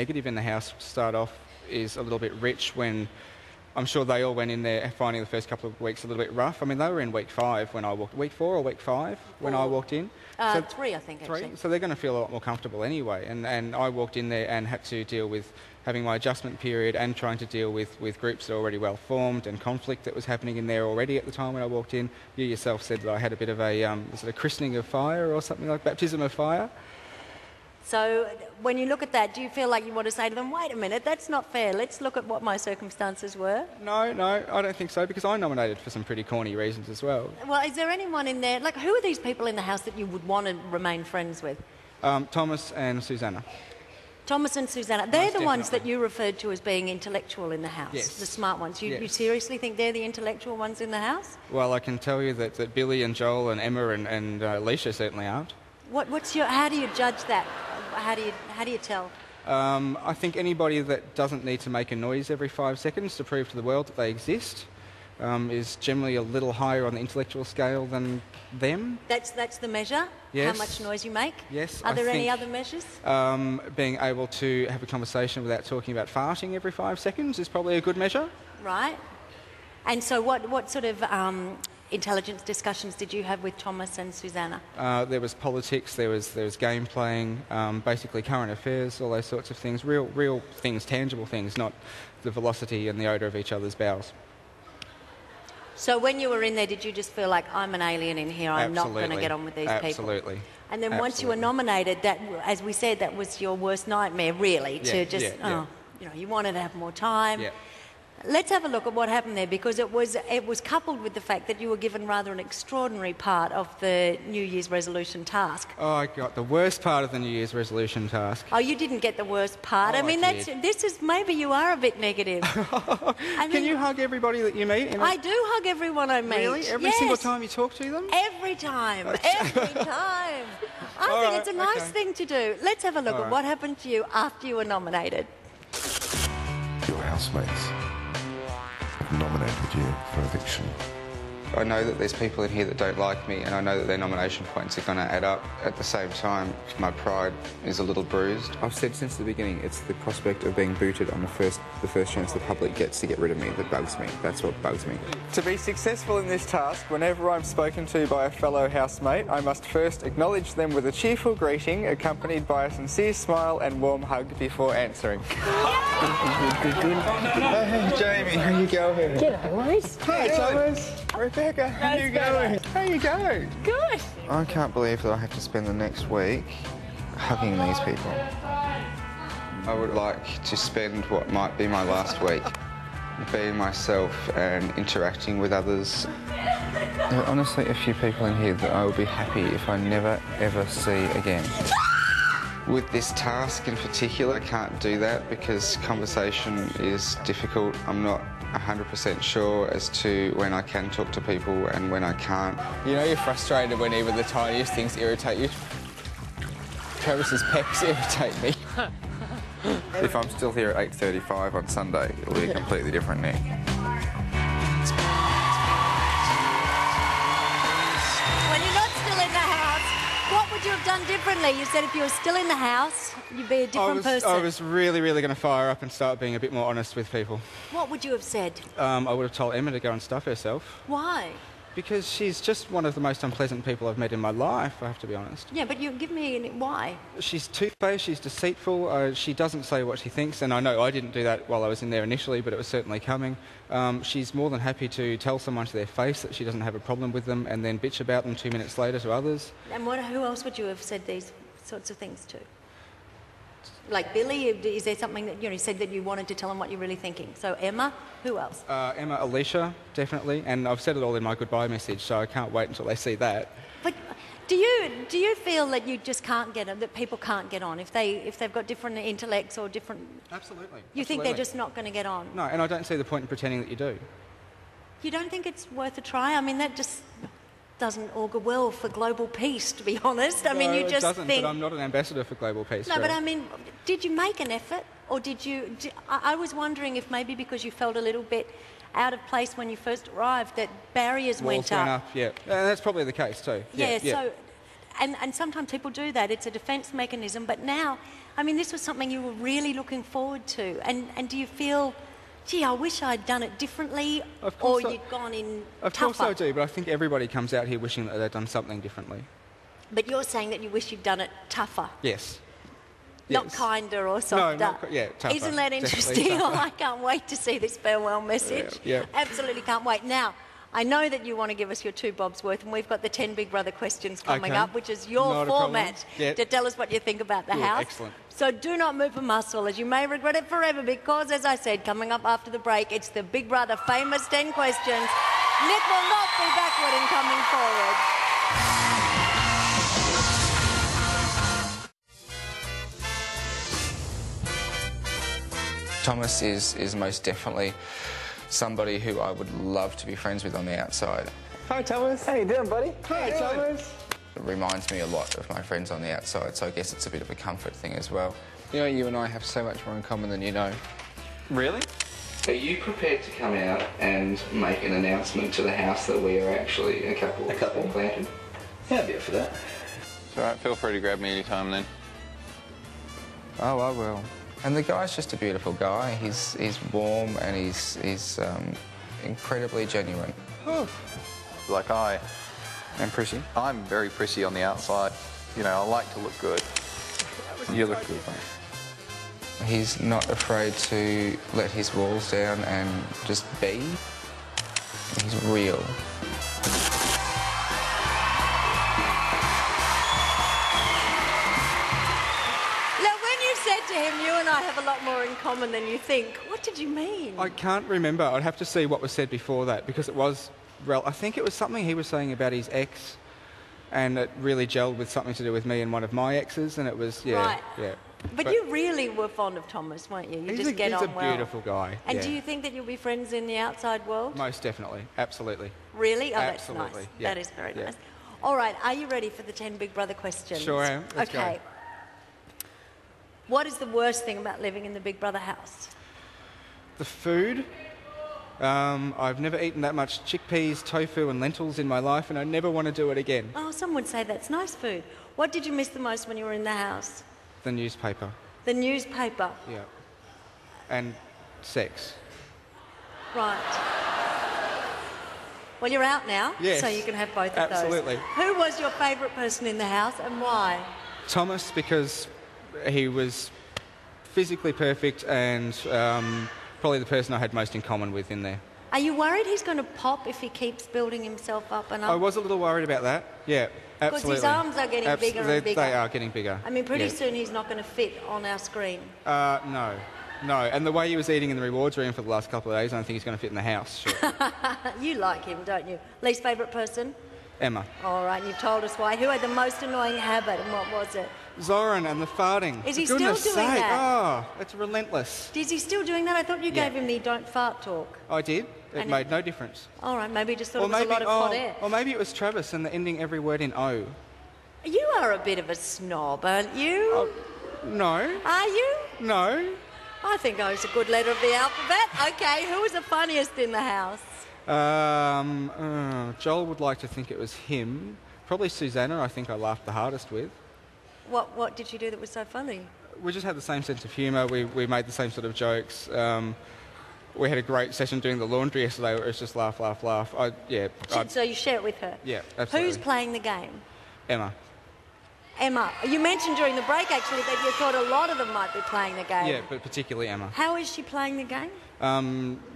negative in the house to start off is a little bit rich when I'm sure they all went in there finding the first couple of weeks a little bit rough. I mean, they were in week 5 when I walked, week 4 or week 5 when I walked in. 3, I think, actually. 3, so they're going to feel a lot more comfortable anyway. And I walked in there and had to deal with having my adjustment period and trying to deal with groups that are already well formed and conflict that was happening in there already at the time when I walked in. You yourself said that I had a bit of a sort of christening of fire or something like baptism of fire. So when you look at that, do you feel like you want to say to them, wait a minute, that's not fair, let's look at what my circumstances were? No, I don't think so, because I nominated for some pretty corny reasons as well. Well, is there anyone in there, like, who are these people in the house that you would want to remain friends with? Thomas and Susanna. Thomas and Susanna. They're the ones that you referred to as being intellectual in the house, yes. The smart ones. You, yes. You seriously think they're the intellectual ones in the house? Well, I can tell you that Billy and Joel and Emma and Alicia certainly aren't. How do you judge that? How do you tell? I think anybody that doesn't need to make a noise every 5 seconds to prove to the world that they exist is generally a little higher on the intellectual scale than them. That's the measure? Yes. How much noise you make? Yes. Are there any other measures? Being able to have a conversation without talking about farting every 5 seconds is probably a good measure. Right. And so what sort of intelligence discussions did you have with Thomas and Susanna? There was politics, there was game playing, basically current affairs, all those sorts of things. Real things, tangible things, not the velocity and the odour of each other's bowels. So when you were in there, did you just feel like, I'm an alien in here, I'm not going to get on with these people? Absolutely. And then once you were nominated, that, as we said, that was your worst nightmare, really, to just, you know, you wanted to have more time. Yeah. Let's have a look at what happened there, because it was coupled with the fact that you were given rather an extraordinary part of the New Year's resolution task. Oh, I got the worst part of the New Year's resolution task. Oh, you didn't get the worst part. Oh, I mean, this is, maybe you are a bit negative. Can you hug everybody that you meet? I do hug everyone I meet. Really? Every single time you talk to them? Every time. Every time. I think it's a nice thing to do. Let's have a look at what happened to you after you were nominated. Your housemates nominated you for eviction. I know that there's people in here that don't like me, and I know that their nomination points are going to add up. At the same time, my pride is a little bruised. I've said since the beginning, it's the prospect of being booted on the first chance the public gets to get rid of me that bugs me. That's what bugs me. To be successful in this task, whenever I'm spoken to by a fellow housemate, I must first acknowledge them with a cheerful greeting, accompanied by a sincere smile and warm hug before answering. Hey, Jamie, how you going? G'day, mate. Hi, Thomas. Rebecca, how you going? How you going? Good. I can't believe that I have to spend the next week hugging these people. I would like to spend what might be my last week being myself and interacting with others. There are honestly a few people in here that I would be happy if I never ever see again. With this task in particular, I can't do that because conversation is difficult. I'm not 100% sure as to when I can talk to people and when I can't. You know you're frustrated when even the tiniest things irritate you. Travis's pecs irritate me. If I'm still here at 8:35 on Sunday, it'll be a completely different Nick. When you're not still in the house, what would you have done differently? You said if you were still in the house, you'd be a different person. I was really going to fire up and start being a bit more honest with people. What would you have said? I would have told Emma to go and stuff herself. Why? Because she's just one of the most unpleasant people I've met in my life, I have to be honest. Yeah, but you give me why? She's two-faced, she's deceitful, she doesn't say what she thinks, and I know I didn't do that while I was in there initially, but it was certainly coming. She's more than happy to tell someone to their face that she doesn't have a problem with them and then bitch about them 2 minutes later to others. And who else would you have said these sorts of things to? Like Billy, is there something that, you said that you wanted to tell them what you're really thinking? So Emma, who else? Emma, Alicia, definitely, and I've said it all in my goodbye message, so I can't wait until they see that. But do you feel that you just can't get on, that people can't get on if they've got different intellects or different? Absolutely. You think they're just not going to get on? No, and I don't see the point in pretending that you do. You don't think it's worth a try? I mean, that just doesn't augur well for global peace, to be honest. I mean, you just it doesn't, think... but I'm not an ambassador for global peace. No, but I mean, did you make an effort? Or I was wondering if maybe because you felt a little bit out of place when you first arrived, that barriers went up. Yeah. That's probably the case too. Yeah. So, and sometimes people do that. It's a defence mechanism. But now, I mean, this was something you were really looking forward to. And do you feel, gee, I wish I'd done it differently, or you'd gone in Of tougher? course I do, but I think everybody comes out here wishing that they'd done something differently. But you're saying that you wish you'd done it tougher. Yes. Not Yes. kinder or softer. No, yeah, tougher. Isn't that Definitely interesting? tougher. Oh, I can't wait to see this farewell message. Yeah. Absolutely can't wait. Now, I know that you want to give us your 2 bobs worth, and we've got the 10 Big Brother questions coming Okay. up, which is your Not a format problem. Yeah. to tell us what you think about the Yeah, house. excellent. So do not move a muscle, as you may regret it forever, because, as I said, coming up after the break, it's the Big Brother famous 10 questions. Nick will not be backward in coming forward. Thomas is most definitely somebody who I would love to be friends with on the outside. Hi, Thomas. How you doing, buddy? Hi, Thomas. It reminds me a lot of my friends on the outside, so I guess it's a bit of a comfort thing as well. You know, you and I have so much more in common than you know. Really? Are you prepared to come out and make an announcement to the house that we are actually a couple? A couple? Planted? Yeah, I'd be up for that. It's all right. Feel free to grab me anytime then. Oh, I will. And the guy's just a beautiful guy. He's warm and he's incredibly genuine. Like I And prissy. I'm very prissy on the outside. You know, I like to look good. You look good, mate. He's not afraid to let his walls down and just be. He's real. Now, when you said to him, you and I have a lot more in common than you think, what did you mean? I can't remember. I'd have to see what was said before that, because it was... I think it was something he was saying about his ex, and it really gelled with something to do with me and one of my exes, and it was, yeah, Right. yeah. But you really were fond of Thomas, weren't you? You He's just a, get he's on a well. beautiful guy. And yeah. do you think that you'll be friends in the outside world? Most definitely, absolutely. Really? Oh, Absolutely, that's nice. yeah, That is very yeah. nice. All right, are you ready for the 10 Big Brother questions? Sure am. Let's go. Okay. What is the worst thing about living in the Big Brother house? The food. I've never eaten that much chickpeas, tofu and lentils in my life, and I never want to do it again. Oh, some would say that's nice food. What did you miss the most when you were in the house? The newspaper, The newspaper. yeah. And sex. Right. Well, you're out now, Yes, so you can have both of those. absolutely. Who was your favourite person in the house and why? Thomas, because he was physically perfect and probably the person I had most in common with in there. Are you worried he's going to pop if he keeps building himself up and up? I was a little worried about that, yeah, Because absolutely. his arms are getting bigger and bigger. They are getting bigger. I mean, pretty yeah. soon he's not going to fit on our screen. No. And the way he was eating in the rewards room for the last couple of days, I don't think he's going to fit in the house. Sure. You like him, don't you? Least favourite person? Emma. All right, you've told us why. Who had the most annoying habit and what was it? Zoran and the farting. Is he For goodness still doing sake. that? Oh, it's relentless. Is he still doing that? I thought you Yeah. gave him the don't fart talk. I did. It And made no difference. All right, maybe he just thought it was a lot of hot air. or maybe it was Travis and the ending every word in O. You are a bit of a snob, aren't you? Oh, no, Are you? no. I think O's a good letter of the alphabet. Okay, who was the funniest in the house? Joel would like to think it was him. Probably Susanna, I think I laughed the hardest with. What did you do that was so funny? We just had the same sense of humour. We made the same sort of jokes. We had a great session doing the laundry yesterday where it was just laugh, laugh, laugh. So you share it with her? Yeah, absolutely. Who's playing the game? Emma. Emma. You mentioned during the break, actually, that you thought a lot of them might be playing the game. Yeah, but particularly Emma. How is she playing the game?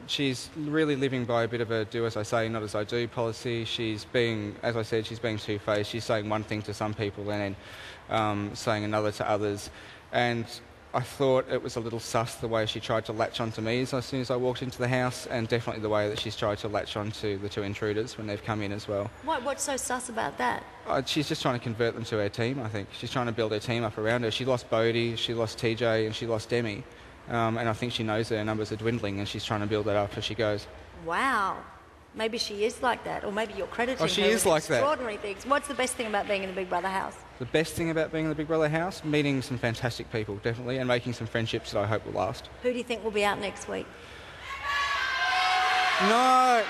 She's really living by a bit of a do as I say, not as I do policy. She's being, as I said, she's being two-faced. She's saying one thing to some people and then saying another to others. And I thought it was a little sus the way she tried to latch onto me as soon as I walked into the house, and definitely the way that she's tried to latch onto the two intruders when they've come in as well. What's so sus about that? She's just trying to convert them to her team, I think. She's trying to build her team up around her. She lost Bodie, she lost TJ, and she lost Demi. And I think she knows her numbers are dwindling, and she's trying to build that up as she goes. Wow. Maybe she is like that, or maybe you're crediting she her is with like that. extraordinary things. What's the best thing about being in the Big Brother house? The best thing about being in the Big Brother house, meeting some fantastic people, definitely, and making some friendships that I hope will last. Who do you think will be out next week? No,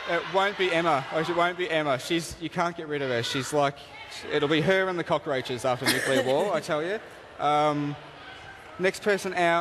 it won't be Emma. It won't be Emma. You can't get rid of her. She's like, it'll be her and the cockroaches after nuclear war, I tell you. Next person out.